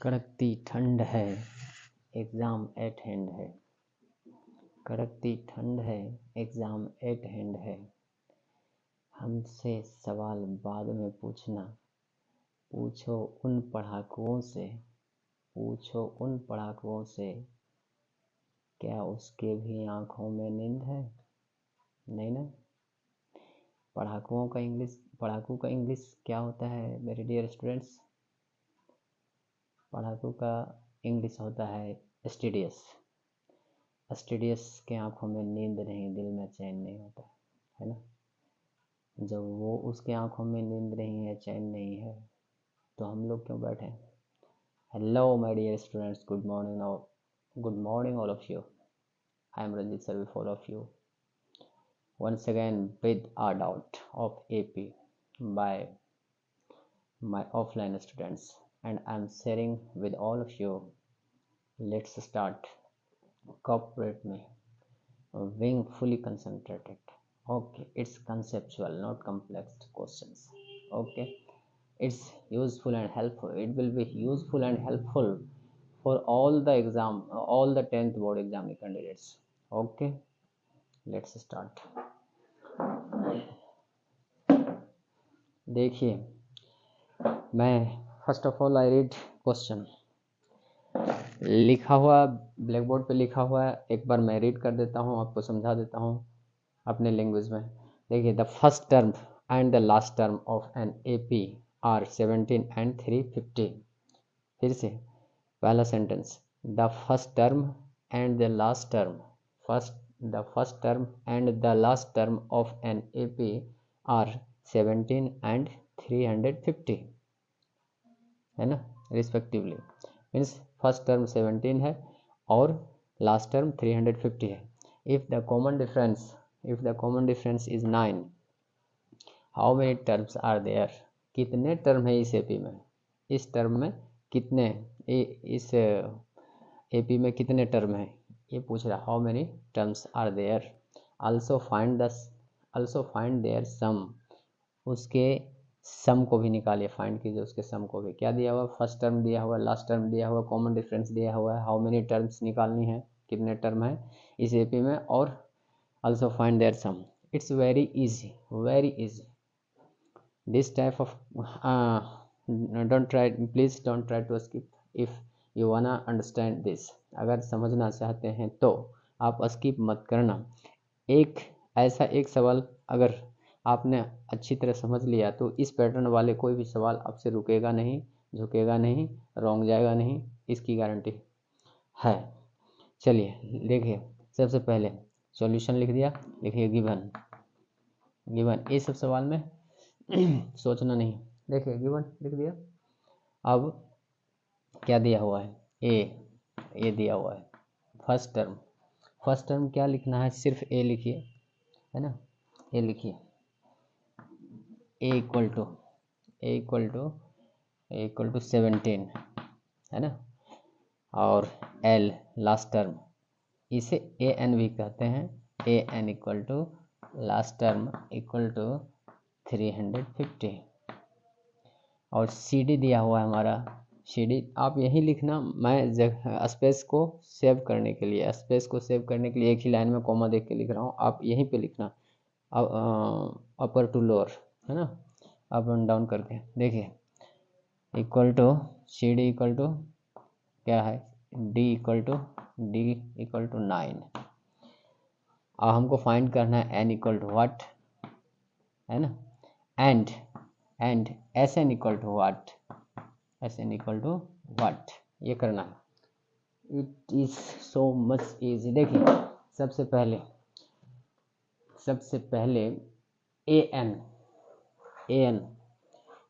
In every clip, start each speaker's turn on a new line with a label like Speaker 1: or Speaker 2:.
Speaker 1: कड़कती ठंड है, exam eight hand है। कड़कती ठंड है, एग्ज़ाम एट हैंड है। हमसे सवाल बाद में पूछना, पूछो उन पढ़ाकुओं से, पूछो उन पढ़ाकुओं से, क्या उसके भी आँखों में नींद है? नहीं ना। पढ़ाकू का इंग्लिश क्या होता है मेरे डियर स्टूडेंट्स? पढ़ाकू का इंग्लिश होता है स्टूडियस। स्टूडियस के आंखों में नींद नहीं, दिल में चैन नहीं होता है ना। जब वो उसके आंखों में नींद नहीं है, चैन नहीं है, तो हम लोग क्यों बैठे हैं? Hello my dear students, good morning all of you. I am Ranjit sir with all of you once again with our doubt of AP by my offline students, and I'm sharing with all of you. Let's start. Cooperate me. Being fully concentrated. Okay, it's conceptual, not complex questions. Okay, it's useful and helpful. It will be useful and helpful for all the 10th board exam candidates. Okay, let's start. देखिए, मैं first of all I read question. लिखा हुआ black board पे लिखा हुआ है, एक बार मैं रीड कर देता हूँ, आपको समझा देता हूँ अपने लैंग्वेज में। देखिए, the first term and the last term of an AP are 17 and 350। फिर से पहला sentence, the first term and the last term, the first term and the last term of an AP are 17 and 350, है ना, respectively. Means first term 17 है और last term 350 है। If the common difference is 9, how many terms are there? कितने term है इस AP में? इस टर्म में कितने, इस AP में कितने टर्म है, ये पूछ रहा। How many terms are there? Also find their sum, उसके सम को भी निकालिए, फाइंड कीजिए उसके सम को भी। क्या दिया हुआ? फर्स्ट टर्म दिया हुआ, लास्ट टर्म दिया हुआ, कॉमन डिफरेंस दिया हुआ है, हाउ मेनी टर्म्स निकालनी है, कितने टर्म है इस AP में, और also find their sum. It's very easy this type of please don't try to skip if you wanna understand this. अगर समझना चाहते हैं तो आप स्किप मत करना। ऐसा एक सवाल अगर आपने अच्छी तरह समझ लिया तो इस पैटर्न वाले कोई भी सवाल आपसे रुकेगा नहीं, झुकेगा नहीं, रॉन्ग जाएगा नहीं, इसकी गारंटी है। चलिए देखिए, सबसे पहले सॉल्यूशन लिख दिया। लिखिए गिवन ये सब सवाल में सोचना नहीं। देखिए गिवन लिख दिया। अब क्या दिया हुआ है? ए दिया हुआ है। फर्स्ट टर्म क्या लिखना है? सिर्फ ए लिखिए, है ना। ए लिखिए, ए इक्वल टू 17, है ना। और एल लास्ट टर्म, इसे AN भी कहते हैं। AN equal to last term equal to 350। और CD दिया हुआ है हमारा। CD आप यहीं लिखना, मैं स्पेस को सेव करने के लिए एक ही लाइन में कॉमा देख के लिख रहा हूँ, आप यहीं पे लिखना, अपर टू लोअर, है ना, अप एंड डाउन करके। देखिए equal to CD equal to क्या है? D equal to 9। अब हमको फाइंड करना है N इक्वल टू व्हाट, है ना, and SN equal to what, ये करना है। It is so much easy. देखिए सबसे पहले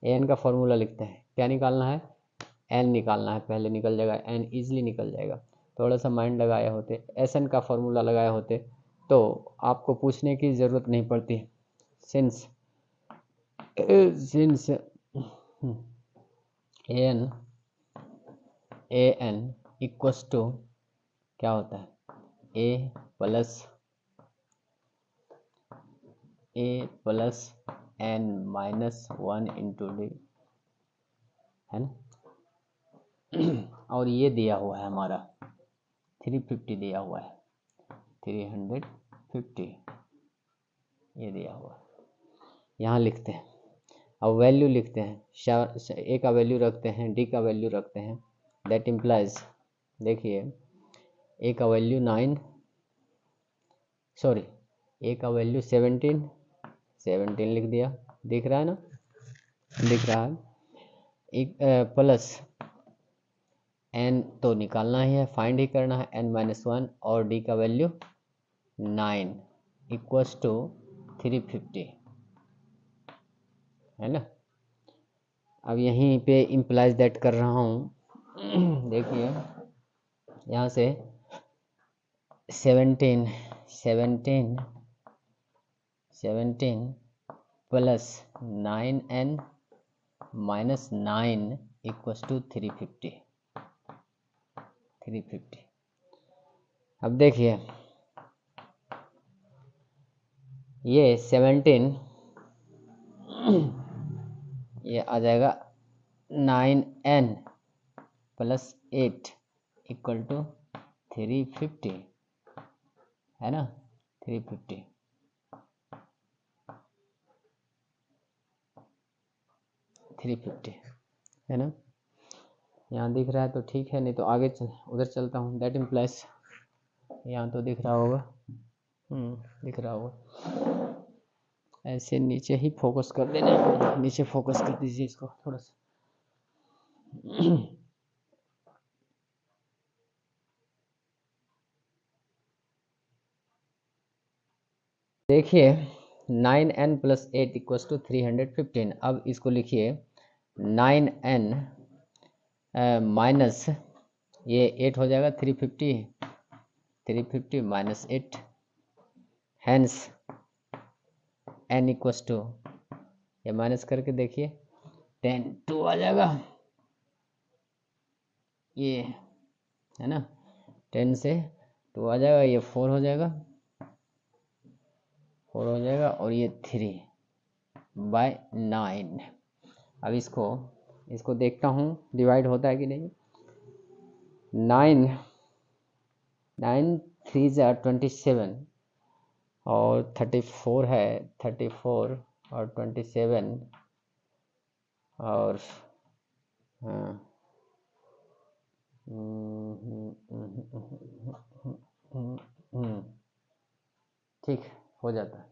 Speaker 1: AN का फॉर्मूला लिखते हैं। क्या निकालना है? N निकालना है, पहले निकल जाएगा, N इजीली निकल जाएगा। थोड़ा सा माइंड लगाए होते, SN का फॉर्मूला लगाए होते तो आपको पूछने की ज़रूरत नहीं पड़ती। सिंस AN इक्वस टू क्या होता है? A plus N minus 1 into D, है ना। और ये दिया हुआ है हमारा 350 दिया हुआ है, 350 ये दिया हुआ है। यहाँ लिखते हैं, अब वैल्यू लिखते हैं, ए का वैल्यू रखते हैं, डी का वैल्यू रखते हैं। दैट इम्प्लाइज, देखिए ए का वैल्यू 9, सॉरी ए का वैल्यू 17 लिख दिया, दिख रहा है ना, दिख रहा है। एक प्लस एन तो निकालना ही है, फाइंड ही करना है, n-1 और डी का वैल्यू 9 इक्वल्स टू 350 है ना। अब यहीं पे इम्प्लाइज दैट कर रहा हूँ। देखिए यहाँ से 17 plus 9n minus 9 equals to 350। अब देखिए ये 17 ये आ जाएगा 9n प्लस 8 इक्वल टू 350 है ना, 350 है ना। यहाँ दिख रहा है तो ठीक है, नहीं तो आगे उधर चलता हूँ। दैट इम्प्लाइज, यहाँ तो दिख रहा होगा, दिख रहा होगा। ऐसे नीचे ही फोकस कर देना, नीचे फोकस कर दीजिए इसको थोड़ा सा। देखिए 9n प्लस 8 इक्वल्स टू 315। अब इसको लिखिए 9n माइनस ये 8 हो जाएगा, 350 minus 8, hence n equals to, ये माइनस करके देखिए 10 2 आ जाएगा, ये है ना, 10 से 2 आ जाएगा, ये 4 हो जाएगा, और ये 3/9। अब इसको देखता हूँ डिवाइड होता है कि नहीं। 9 3 27 और 34 है, 34 और 27 और ठीक हो जाता है।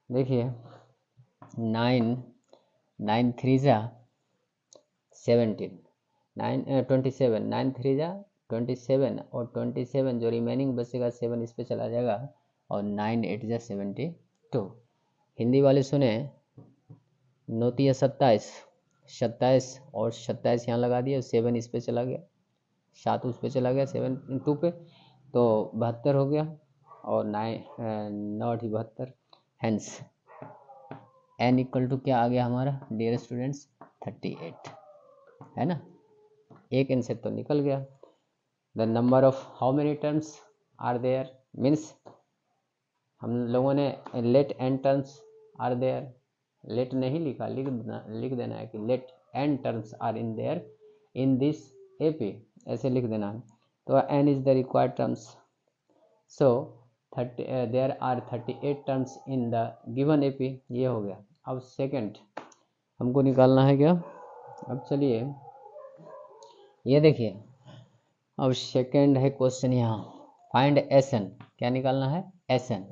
Speaker 1: देखिए 9 3 17 27, 9 3 27 और 27 जो रिमेनिंग बचेगा 7 इस पे चला जाएगा, और 9 8 72। हिंदी वाले सुने, नौतिया 27 और 27 यहाँ लगा दिया, 7 इस पे चला गया, 7 उस पे चला गया, 7 2 पे, तो 72 हो गया, और 9 72। हैंस n इक्वल टू क्या आ गया हमारा डियर स्टूडेंट्स, 38 है ना। एक n से तो निकल गया। The number of how many terms are there, means हम लोगों ने let n terms are there, let नहीं लिखा, लिख देना है कि let n terms are in there in this AP, ऐसे लिख देना है। तो n is the required terms, so there are 38 terms in the given AP, ये हो गया। अब सेकंड हमको निकालना है क्या, अब चलिए ये देखिए, अब सेकंड है क्वेश्चन यहाँ, फाइंड Sn, क्या निकालना है, Sn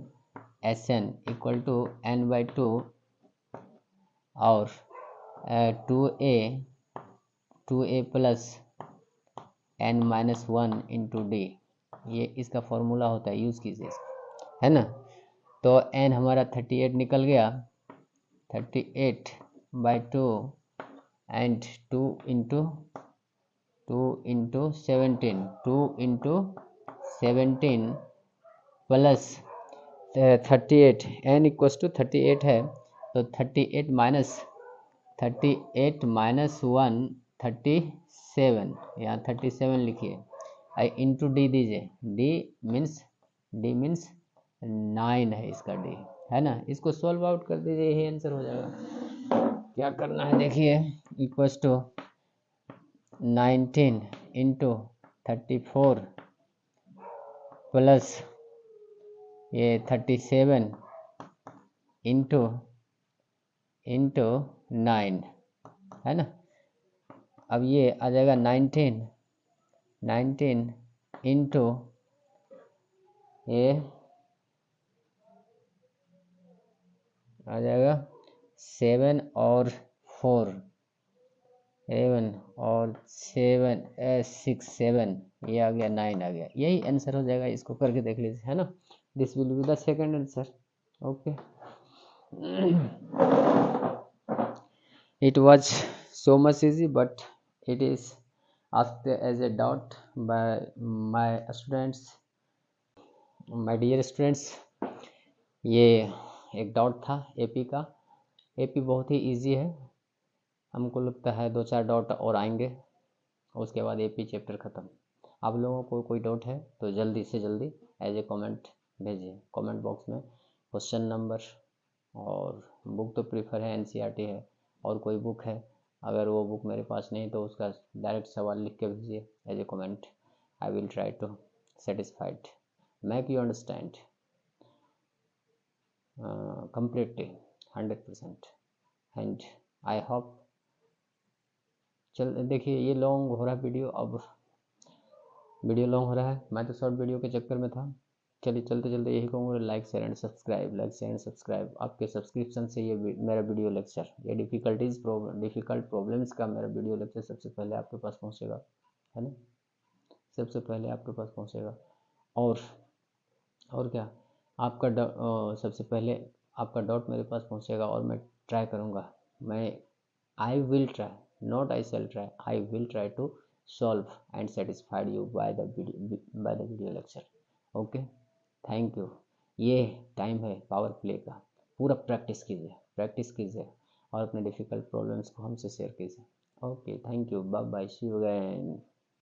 Speaker 1: इक्वल टू n/2 और 2a plus n-1 into D, ये इसका फॉर्मूला होता है, यूज़ कीजिए इसको, है ना। तो n हमारा 38 निकल गया, 38/2 and 2 into 17, 2 into 17 plus 38, n equals to 38 है, तो 38 माइनस 1 37, यहाँ 37 लिखिए, इंटू डी दीजिए, डी मीन्स 9 है इसका डी, है ना। इसको सॉल्व आउट कर दीजिए, यही आंसर हो जाएगा। क्या करना है देखिए, इक्वल्स टू 19 इंटू 34 प्लस ये 37 इंटू 9 है ना। अब ये आ जाएगा 19 इंटू ये आ जाएगा 7 और 4 7 और 7 6 7 ये आ गया 9 आ गया। यही आंसर हो जाएगा, इसको करके देख लीजिए है ना। This will be the second answer. Okay, it was so much easy, but it is asked as a doubt by my students, my dear students। ये एक डाउट था एपी का। एपी बहुत ही इजी है, हमको लगता है 2-4 डाउट और आएंगे, उसके बाद एपी चैप्टर ख़त्म। आप लोगों को कोई डाउट है तो जल्दी से जल्दी एज ए कमेंट भेजिए कमेंट बॉक्स में। क्वेश्चन नंबर और बुक तो प्रीफर है एनसीईआरटी है, और कोई बुक है अगर वो बुक मेरे पास नहीं तो उसका डायरेक्ट सवाल लिख के भेजिए as a comment. I will try to satisfied make you understand completely 100%। And I hope, चल देखिए ये लॉन्ग हो रहा है वीडियो, अब वीडियो लॉन्ग हो रहा है, मैं तो शॉर्ट वीडियो के चक्कर में था। चलिए चलते चलते यही कहूँगा, like share and subscribe, like share and subscribe. आपके सब्सक्रिप्शन से ये मेरा वीडियो लेक्चर, ये डिफ़िकल्ट प्रॉब्लम्स का मेरा वीडियो लेक्चर सबसे पहले आपके पास पहुँचेगा, है ना, सबसे पहले आपके पास पहुँचेगा। और क्या, आपका सबसे पहले आपका डाउट मेरे पास पहुँचेगा और मैं ट्राई करूँगा, मैं I will try, not I shall try, I will try to solve and satisfied you by the video lecture. Okay, thank you. ये टाइम है पावर प्ले का, पूरा प्रैक्टिस कीजिए और अपने डिफ़िकल्ट प्रॉब्लम्स को हमसे शेयर कीजिए। Okay, thank you, bye bye, see you again.